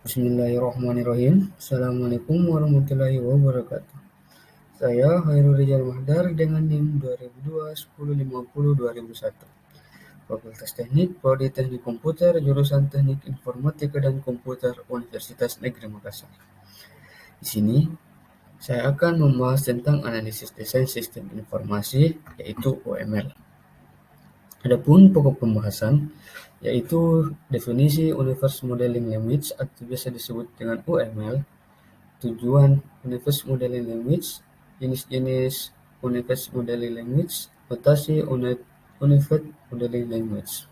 Bismillahirrahmanirrahim. Assalamualaikum warahmatullahi wabarakatuh. Saya Hairul Rizal Mahdar dengan NIM 2002 1050 2001. Fakultas Teknik, Prodi Teknik Komputer, jurusan Teknik Informatika dan Komputer, Universitas Negeri Makassar. Di sini saya akan membahas tentang analisis desain sistem informasi, yaitu UML. Adapun pokok pembahasan yaitu definisi Universe Modeling Language atau biasa disebut dengan UML, tujuan Universe Modeling Language, jenis-jenis Universe Modeling Language, notasi Universe Modeling Language.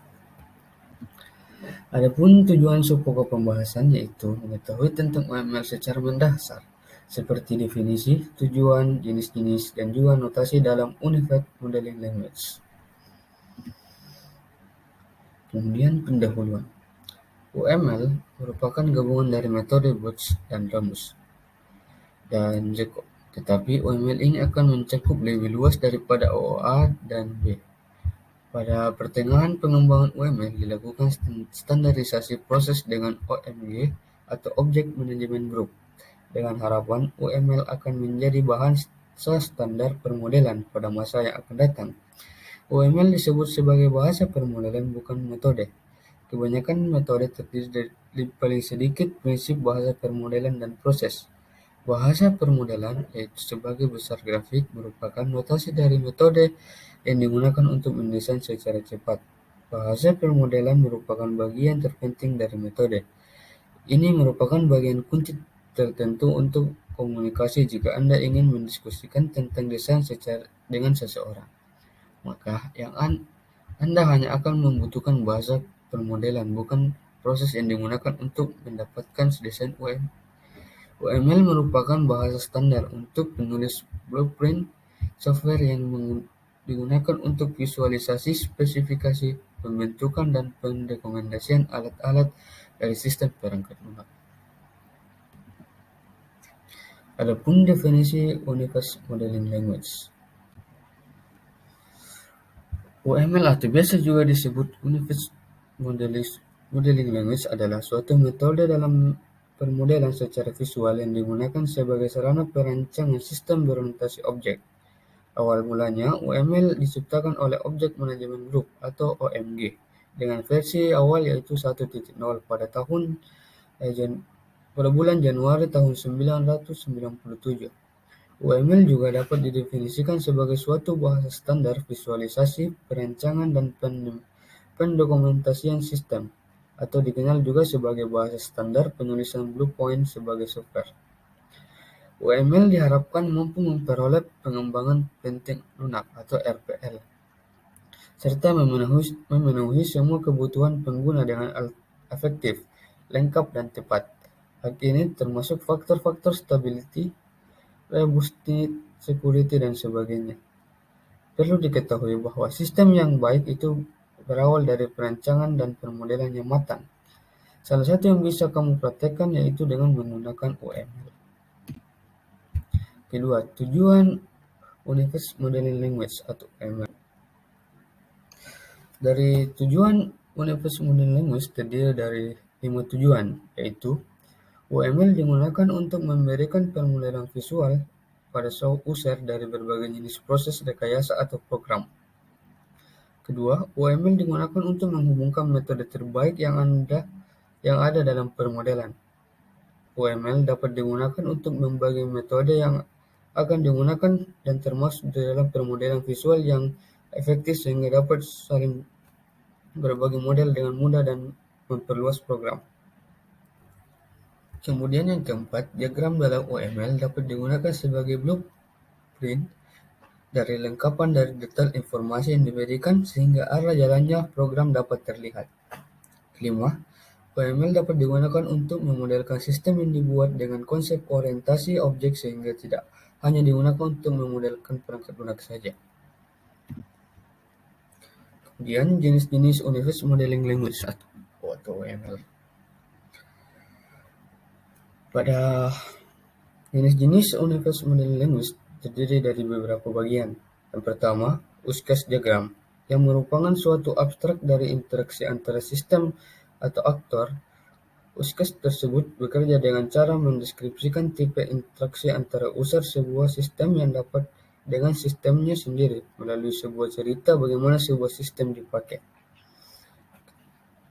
Adapun tujuan pokok pembahasan yaitu mengetahui tentang UML secara mendasar, seperti definisi, tujuan, jenis-jenis, dan juga notasi dalam Universe Modeling Language. Kemudian pendahuluan. UML merupakan gabungan dari metode Booch dan Ramus dan Jacob, tetapi UML ini akan mencakup lebih luas daripada OOA dan B. Pada pertengahan pengembangan UML dilakukan standarisasi proses dengan OMG atau Object Management Group, dengan harapan UML akan menjadi bahasa standar permodelan pada masa yang akan datang. UML disebut sebagai bahasa permodelan, bukan metode. Kebanyakan metode terdiri dari paling sedikit prinsip bahasa permodelan dan proses. Bahasa permodelan, yaitu sebagai besar grafik, merupakan notasi dari metode yang digunakan untuk mendesain secara cepat. Bahasa permodelan merupakan bagian terpenting dari metode. Ini merupakan bagian kunci tertentu untuk komunikasi jika Anda ingin mendiskusikan tentang desain dengan seseorang. Maka yang Anda hanya akan membutuhkan bahasa permodelan, bukan proses yang digunakan untuk mendapatkan desain UML. UML merupakan bahasa standar untuk penulis blueprint software yang digunakan untuk visualisasi, spesifikasi, pembentukan, dan pendokumentasian alat-alat dari sistem perangkat lunak. Adapun definisi Universe Modeling Language. UML atau biasa juga disebut Universe Modeling Language adalah suatu metode dalam permodelan secara visual yang digunakan sebagai sarana perancangan sistem berorientasi objek. Awal mulanya, UML diciptakan oleh Object Management Group atau OMG dengan versi awal yaitu 1.0 pada bulan Januari tahun 1997. UML juga dapat didefinisikan sebagai suatu bahasa standar visualisasi, perancangan, dan pendokumentasian sistem, atau dikenal juga sebagai bahasa standar penulisan blueprint sebagai software. UML diharapkan mampu memperoleh pengembangan penting lunak atau RPL, serta memenuhi semua kebutuhan pengguna dengan efektif, lengkap, dan tepat. Hal ini termasuk faktor-faktor stability, robustness, security, dan sebagainya. Perlu diketahui bahwa sistem yang baik itu berawal dari perancangan dan permodelan yang matang. Salah satu yang bisa kamu praktekkan yaitu dengan menggunakan UML. Kedua, tujuan Universe Modeling Language atau UML. Dari tujuan Universe Modeling Language terdiri dari 5 tujuan, yaitu UML digunakan untuk memberikan permodelan visual pada user dari berbagai jenis proses rekayasa atau program. Kedua, UML digunakan untuk menghubungkan metode terbaik yang ada dalam permodelan. UML dapat digunakan untuk membagi metode yang akan digunakan dan termasuk dalam permodelan visual yang efektif sehingga dapat saling berbagi model dengan mudah dan memperluas program. Kemudian yang keempat, diagram dalam UML dapat digunakan sebagai blueprint dari lengkapan dari detail informasi yang diberikan sehingga arah jalannya program dapat terlihat. Kelima, UML dapat digunakan untuk memodelkan sistem yang dibuat dengan konsep orientasi objek sehingga tidak hanya digunakan untuk memodelkan perangkat lunak saja. Kemudian jenis-jenis Universe Modeling Language atau UML. Pada jenis-jenis Universe Modeling Language terdiri dari beberapa bagian. Yang pertama, use case diagram, yang merupakan suatu abstrak dari interaksi antara sistem atau aktor. Uskas tersebut bekerja dengan cara mendeskripsikan tipe interaksi antara user sebuah sistem yang dapat dengan sistemnya sendiri melalui sebuah cerita bagaimana sebuah sistem dipakai.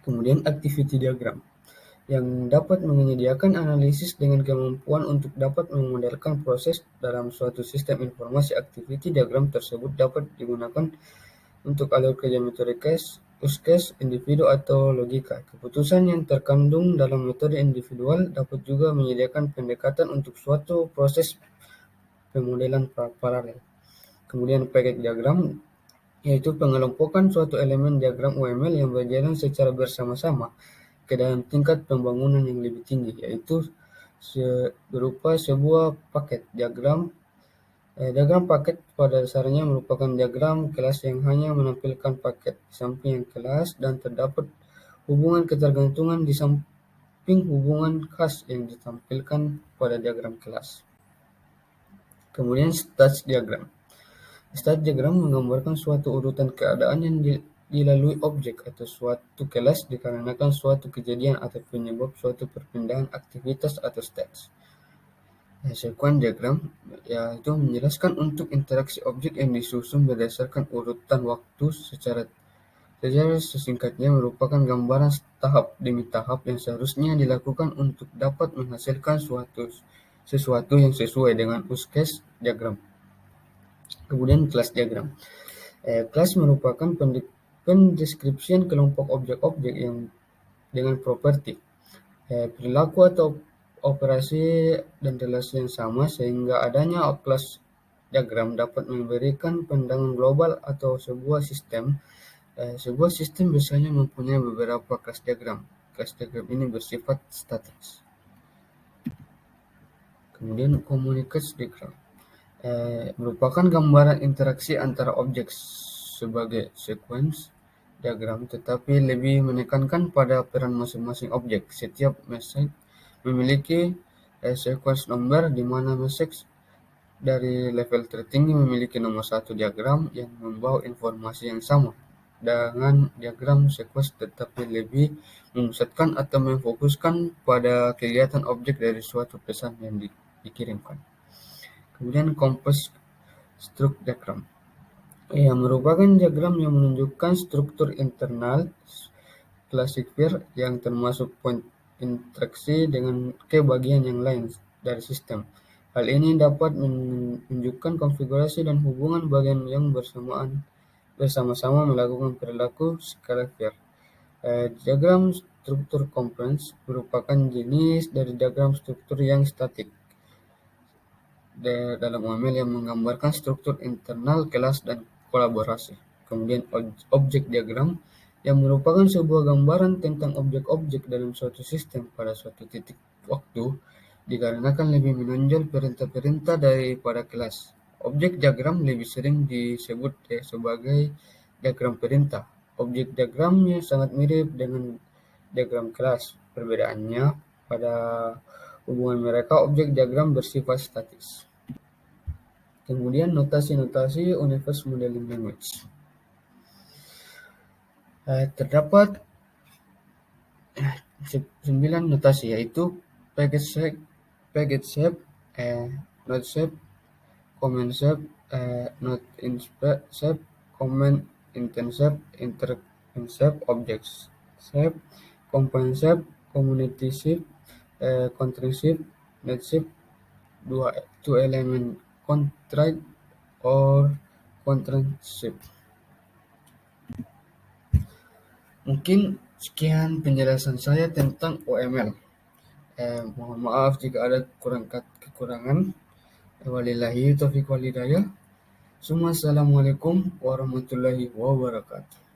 Kemudian activity diagram yang dapat menyediakan analisis dengan kemampuan untuk dapat memodelkan proses dalam suatu sistem informasi. Activity diagram tersebut dapat digunakan untuk alur kerja metode case, use case, individu, atau logika. Keputusan yang terkandung dalam metode individual dapat juga menyediakan pendekatan untuk suatu proses pemodelan paralel. Kemudian package diagram yaitu pengelompokan suatu elemen diagram UML yang berjalan secara bersama-sama ke dalam tingkat pembangunan yang lebih tinggi, yaitu berupa sebuah paket diagram. Diagram paket pada dasarnya merupakan diagram kelas yang hanya menampilkan paket di samping yang kelas dan terdapat hubungan ketergantungan di samping hubungan khas yang ditampilkan pada diagram kelas. Kemudian stage diagram. State diagram menggambarkan suatu urutan keadaan yang dilalui objek atau suatu kelas dikarenakan suatu kejadian atau penyebab suatu perpindahan aktivitas atau stage. Sequence diagram yaitu menjelaskan untuk interaksi objek yang disusun berdasarkan urutan waktu secara sesingkatnya merupakan gambaran tahap demi tahap yang seharusnya dilakukan untuk dapat menghasilkan sesuatu yang sesuai dengan use case diagram. Kemudian kelas diagram. Kelas merupakan pendeskripsian kelompok objek-objek yang dengan properti, perilaku atau operasi dan relasi yang sama sehingga adanya kelas diagram dapat memberikan pandangan global atau sebuah sistem. Sebuah sistem biasanya mempunyai beberapa kelas diagram. Kelas diagram ini bersifat statis. Kemudian komunikasi diagram. Merupakan gambaran interaksi antara objek sebagai sequence diagram, tetapi lebih menekankan pada peran masing-masing objek. Setiap message memiliki sequence number di mana message dari level tertinggi memiliki nomor satu diagram yang membawa informasi yang sama dengan diagram sequence, tetapi lebih memusatkan atau memfokuskan pada kegiatan objek dari suatu pesan yang dikirimkan. Kemudian Compass Structure Diagram merupakan diagram yang menunjukkan struktur internal classifier yang termasuk poin interaksi dengan ke bagian yang lain dari sistem. Hal ini dapat menunjukkan konfigurasi dan hubungan bagian yang bersama-sama melakukan perilaku classifier. Diagram struktur components merupakan jenis dari diagram struktur yang statik dalam UML yang menggambarkan struktur internal kelas dan kolaborasi. Kemudian objek diagram yang merupakan sebuah gambaran tentang objek-objek dalam suatu sistem pada suatu titik waktu dikarenakan lebih menonjol perintah-perintah daripada kelas. Objek diagram lebih sering disebut sebagai diagram perintah. Objek diagramnya sangat mirip dengan diagram kelas. Perbedaannya pada hubungan mereka, objek diagram bersifat statis. Kemudian notasi-notasi Universe Modeling Language. Terdapat 9 notasi, yaitu package shape, node shape, comment shape, node shape, comment intent shape, interaction shape, objects shape, component shape, community shape, constraint shape, net shape, two element contract or constraint shape. Mungkin sekian penjelasan saya tentang UML. Mohon maaf jika ada kekurangan. Wabillahi taufiq wal hidayah. Assalamualaikum warahmatullahi wabarakatuh.